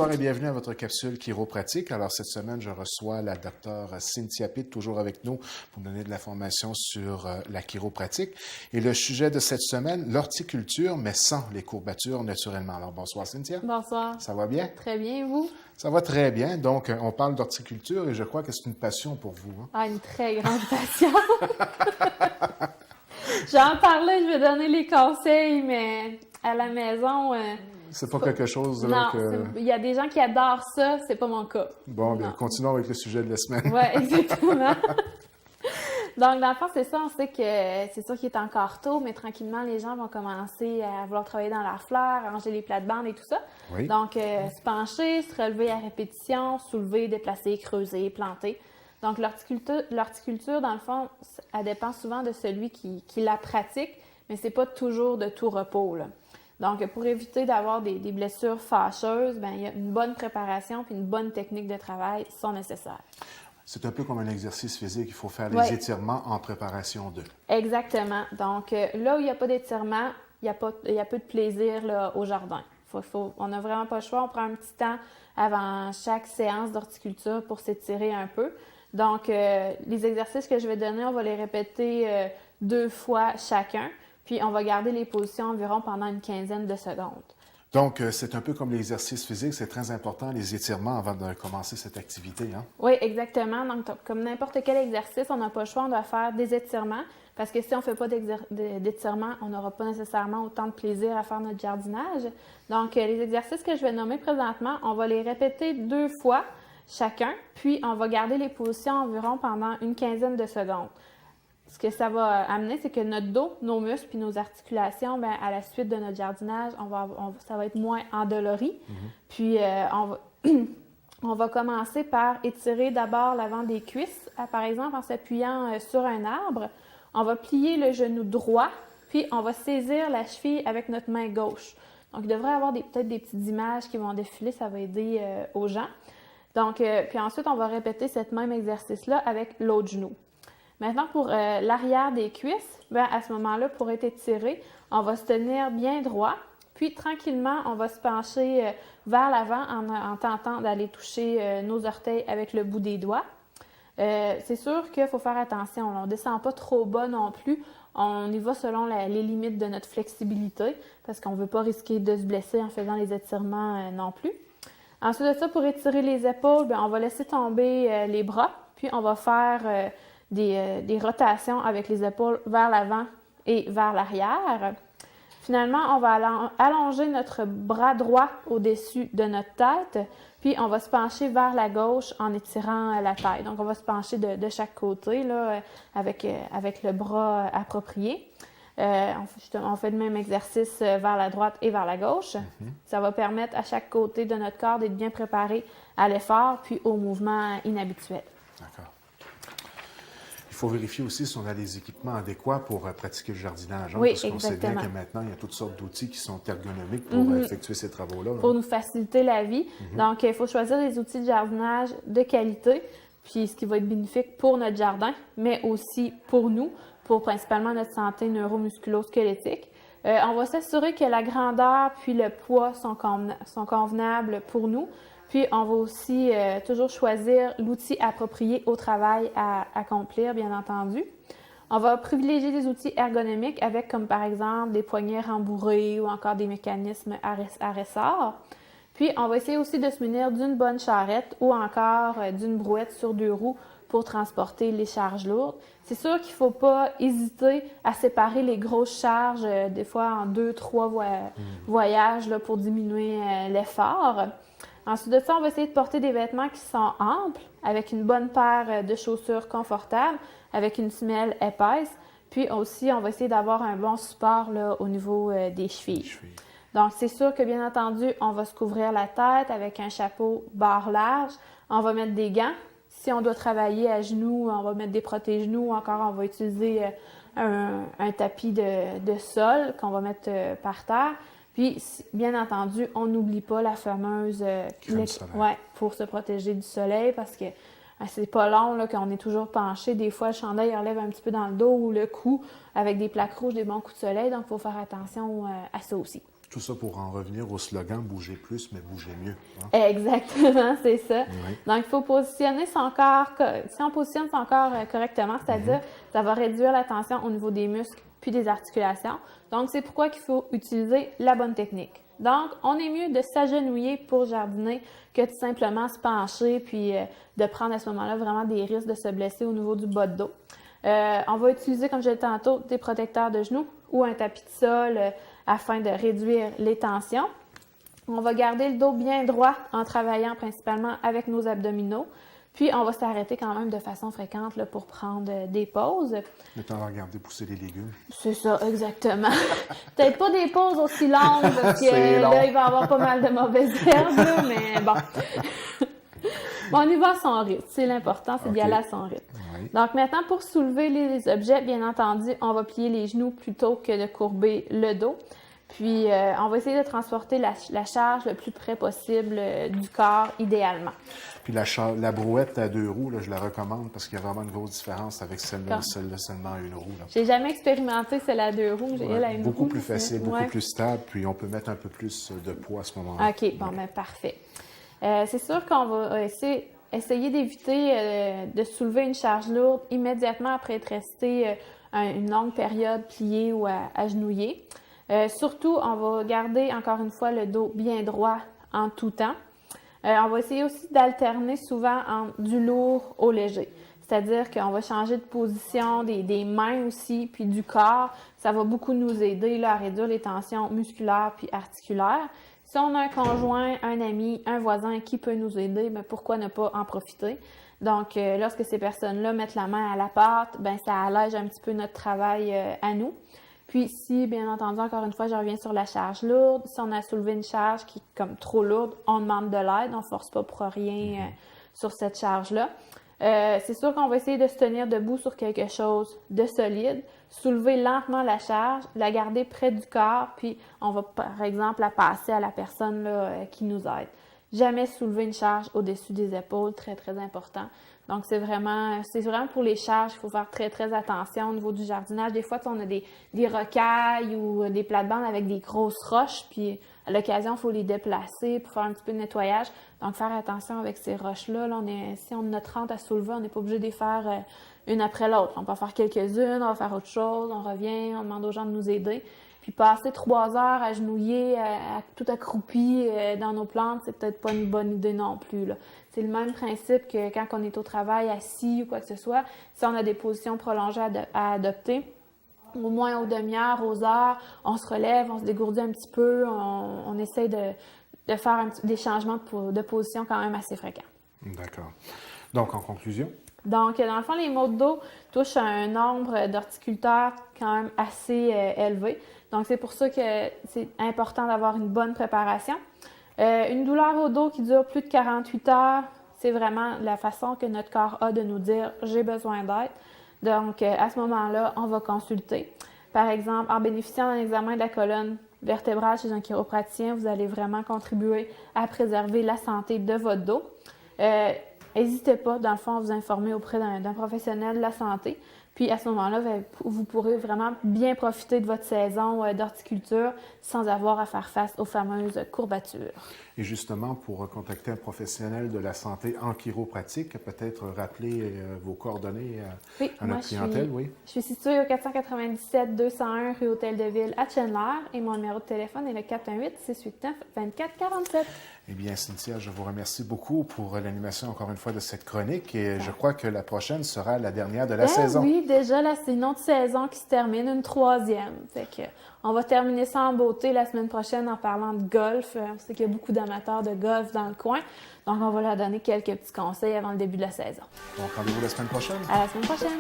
Bonsoir et bienvenue à votre capsule chiropratique. Alors cette semaine, je reçois la docteure Cynthia Pitt, toujours avec nous pour nous donner de l'information sur la chiropratique. Et le sujet de cette semaine, l'horticulture, mais sans les courbatures naturellement. Alors bonsoir Cynthia. Bonsoir. Ça va bien? Très bien, et vous? Ça va très bien. Donc, on parle d'horticulture et je crois que c'est une passion pour vous. Hein? Ah, une très grande passion. J'en parlais, je vais donner les conseils, mais à la maison... c'est pas quelque chose non, que... il y a des gens qui adorent ça, c'est pas mon cas. Bon, bien, continuons avec le sujet de la semaine. Oui, exactement. Donc, dans le fond, c'est ça, on sait que c'est sûr qu'il est encore tôt, mais tranquillement, les gens vont commencer à vouloir travailler dans leurs fleurs, ranger les plates-bandes et tout ça. Oui. Donc, se pencher, se relever à répétition, soulever, déplacer, creuser, planter. Donc, l'horticulture, dans le fond, elle dépend souvent de celui qui la pratique, mais c'est pas toujours de tout repos, là. Donc, pour éviter d'avoir des blessures fâcheuses, bien, il y a une bonne préparation puis une bonne technique de travail sont nécessaires. C'est un peu comme un exercice physique. Il faut faire les étirements en préparation d'eux. Exactement. Donc, là où il n'y a pas d'étirement, il y a peu de plaisir là, au jardin. On n'a vraiment pas le choix. On prend un petit temps avant chaque séance d'horticulture pour s'étirer un peu. Donc, les exercices que je vais donner, on va les répéter 2 fois chacun. Puis, on va garder les positions environ pendant une quinzaine de secondes. Donc, c'est un peu comme l'exercice physique. C'est très important, les étirements, avant de commencer cette activité. Hein? Oui, exactement. Donc, comme n'importe quel exercice, on n'a pas le choix, on doit faire des étirements. Parce que si on ne fait pas d'étirements, on n'aura pas nécessairement autant de plaisir à faire notre jardinage. Donc, les exercices que je vais nommer présentement, on va les répéter 2 fois chacun. Puis, on va garder les positions environ pendant une quinzaine de secondes. Ce que ça va amener, c'est que notre dos, nos muscles puis nos articulations, bien, à la suite de notre jardinage, ça va être moins endolori. Puis, on va commencer par étirer d'abord l'avant des cuisses, par exemple en s'appuyant sur un arbre. On va plier le genou droit, puis on va saisir la cheville avec notre main gauche. Donc, il devrait y avoir peut-être des petites images qui vont défiler, ça va aider aux gens. Donc, puis ensuite, on va répéter ce même exercice-là avec l'autre genou. Maintenant, pour l'arrière des cuisses, bien, à ce moment-là, pour être étiré, on va se tenir bien droit. Puis, tranquillement, on va se pencher vers l'avant en tentant d'aller toucher nos orteils avec le bout des doigts. C'est sûr qu'il faut faire attention. On ne descend pas trop bas non plus. On y va selon les limites de notre flexibilité parce qu'on ne veut pas risquer de se blesser en faisant les étirements non plus. Ensuite de ça, pour étirer les épaules, bien, on va laisser tomber les bras. Puis, on va faire... des rotations avec les épaules vers l'avant et vers l'arrière. Finalement, on va allonger notre bras droit au-dessus de notre tête, puis on va se pencher vers la gauche en étirant la tête. Donc, on va se pencher de chaque côté là, avec le bras approprié. On fait le même exercice vers la droite et vers la gauche. Ça va permettre à chaque côté de notre corps d'être bien préparé à l'effort puis au mouvement inhabituel. D'accord. Il faut vérifier aussi si on a les équipements adéquats pour pratiquer le jardinage. Hein, oui, parce qu'on sait bien que maintenant, il y a toutes sortes d'outils qui sont ergonomiques pour effectuer ces travaux-là. Pour nous faciliter la vie. Donc, il faut choisir des outils de jardinage de qualité, puis ce qui va être bénéfique pour notre jardin, mais aussi pour nous, pour principalement notre santé neuromusculo-squelettique. On va s'assurer que la grandeur puis le poids sont convenables pour nous. Puis, on va aussi toujours choisir l'outil approprié au travail à accomplir, bien entendu. On va privilégier des outils ergonomiques avec, comme par exemple, des poignées rembourrées ou encore des mécanismes à ressort. Puis, on va essayer aussi de se munir d'une bonne charrette ou encore d'une brouette sur 2 roues pour transporter les charges lourdes. C'est sûr qu'il ne faut pas hésiter à séparer les grosses charges, des fois en 2-3 voyages là, pour diminuer l'effort. Ensuite de ça, on va essayer de porter des vêtements qui sont amples, avec une bonne paire de chaussures confortables, avec une semelle épaisse. Puis aussi, on va essayer d'avoir un bon support là, au niveau des chevilles. Donc, c'est sûr que, bien entendu, on va se couvrir la tête avec un chapeau barre large. On va mettre des gants. Si on doit travailler à genoux, on va mettre des protège-genoux. Ou encore, on va utiliser un tapis de sol qu'on va mettre par terre. Puis, bien entendu, on n'oublie pas la fameuse crème solaire. Ouais, pour se protéger du soleil parce que c'est pas long là, qu'on est toujours penché. Des fois, le chandail relève un petit peu dans le dos ou le cou avec des plaques rouges, des bons coups de soleil. Donc, il faut faire attention à ça aussi. Tout ça pour en revenir au slogan « Bouger plus, mais bouger mieux ». Exactement, c'est ça. Oui. Donc, il faut positionner son corps, si on positionne son corps correctement, c'est-à-dire ça va réduire la tension au niveau des muscles puis des articulations. Donc, c'est pourquoi il faut utiliser la bonne technique. Donc, on est mieux de s'agenouiller pour jardiner que de simplement se pencher puis de prendre à ce moment-là vraiment des risques de se blesser au niveau du bas de dos. On va utiliser, comme je l'ai dit tantôt, des protecteurs de genoux ou un tapis de sol afin de réduire les tensions. On va garder le dos bien droit en travaillant principalement avec nos abdominaux. Puis, on va s'arrêter quand même de façon fréquente là, pour prendre des pauses. Le temps de regarder pousser les légumes. C'est ça, exactement. Peut-être pas des pauses aussi longues parce que C'est long. là, il va y avoir pas mal de mauvaises herbes, là, mais bon. Bon, on y va à son rythme. C'est l'important, c'est d'y aller à son rythme. Oui. Donc maintenant, pour soulever les objets, bien entendu, on va plier les genoux plutôt que de courber le dos. Puis, on va essayer de transporter la charge le plus près possible du corps, idéalement. Puis la brouette à 2 roues, là, je la recommande parce qu'il y a vraiment une grosse différence avec celle-là seulement à 1 roue. Là. J'ai jamais expérimenté celle à 2 roues. J'ai elle à une beaucoup roue, plus mais facile, c'est- beaucoup ouais. plus stable, puis on peut mettre un peu plus de poids à ce moment-là. OK, bon, ben parfait. C'est sûr qu'on va essayer d'éviter de soulever une charge lourde immédiatement après être resté une longue période plié ou agenouillé. Surtout, on va garder encore une fois le dos bien droit en tout temps. On va essayer aussi d'alterner souvent entre du lourd au léger. C'est-à-dire qu'on va changer de position des mains aussi, puis du corps. Ça va beaucoup nous aider là, à réduire les tensions musculaires puis articulaires. Si on a un conjoint, un ami, un voisin qui peut nous aider, bien, pourquoi ne pas en profiter? Donc, lorsque ces personnes-là mettent la main à la pâte, bien, ça allège un petit peu notre travail à nous. Puis si, bien entendu, encore une fois, je reviens sur la charge lourde, si on a soulevé une charge qui est comme trop lourde, on demande de l'aide, on ne force pas pour rien sur cette charge-là. C'est sûr qu'on va essayer de se tenir debout sur quelque chose de solide, soulever lentement la charge, la garder près du corps, puis on va par exemple la passer à la personne là, qui nous aide. Jamais soulever une charge au-dessus des épaules, très très important. Donc c'est vraiment pour les charges, il faut faire très très attention au niveau du jardinage. Des fois, on a des rocailles ou des plates-bandes avec des grosses roches, puis à l'occasion, il faut les déplacer pour faire un petit peu de nettoyage. Donc faire attention avec ces roches-là. Là, si on en a 30 à soulever, on n'est pas obligé de les faire une après l'autre. On peut en faire quelques-unes, on va faire autre chose, on revient, on demande aux gens de nous aider. Puis passer 3 heures agenouillés, tout accroupi dans nos plantes, c'est peut-être pas une bonne idée non plus, là. C'est le même principe que quand on est au travail, assis ou quoi que ce soit. Si on a des positions prolongées à adopter, au moins aux demi-heures, aux heures, on se relève, on se dégourdit un petit peu, on essaie de faire des changements de position quand même assez fréquents. D'accord. Donc, en conclusion? Donc, dans le fond, les maux de dos touchent à un nombre d'horticulteurs quand même assez élevé. Donc, c'est pour ça que c'est important d'avoir une bonne préparation. Une douleur au dos qui dure plus de 48 heures, c'est vraiment la façon que notre corps a de nous dire « j'ai besoin d'aide ». Donc, à ce moment-là, on va consulter. Par exemple, en bénéficiant d'un examen de la colonne vertébrale chez un chiropraticien, vous allez vraiment contribuer à préserver la santé de votre dos. N'hésitez pas, dans le fond, à vous informer auprès d'un professionnel de la santé. Puis à ce moment-là, vous pourrez vraiment bien profiter de votre saison d'horticulture sans avoir à faire face aux fameuses courbatures. Et justement, pour contacter un professionnel de la santé en chiropratique, peut-être rappeler vos coordonnées à notre clientèle, oui? Je suis située au 497-201 rue Hôtel-de-Ville à Chandler et mon numéro de téléphone est le 418-689-2447. Eh bien, Cynthia, je vous remercie beaucoup pour l'animation, encore une fois, de cette chronique et je crois que la prochaine sera la dernière de la saison. Oui, déjà, là, c'est une autre saison qui se termine, une 3e. Fait que, on va terminer ça en beauté la semaine prochaine en parlant de golf. On sait qu'il y a beaucoup d'amateurs de golf dans le coin. Donc, on va leur donner quelques petits conseils avant le début de la saison. Donc, rendez-vous la semaine prochaine. À la semaine prochaine!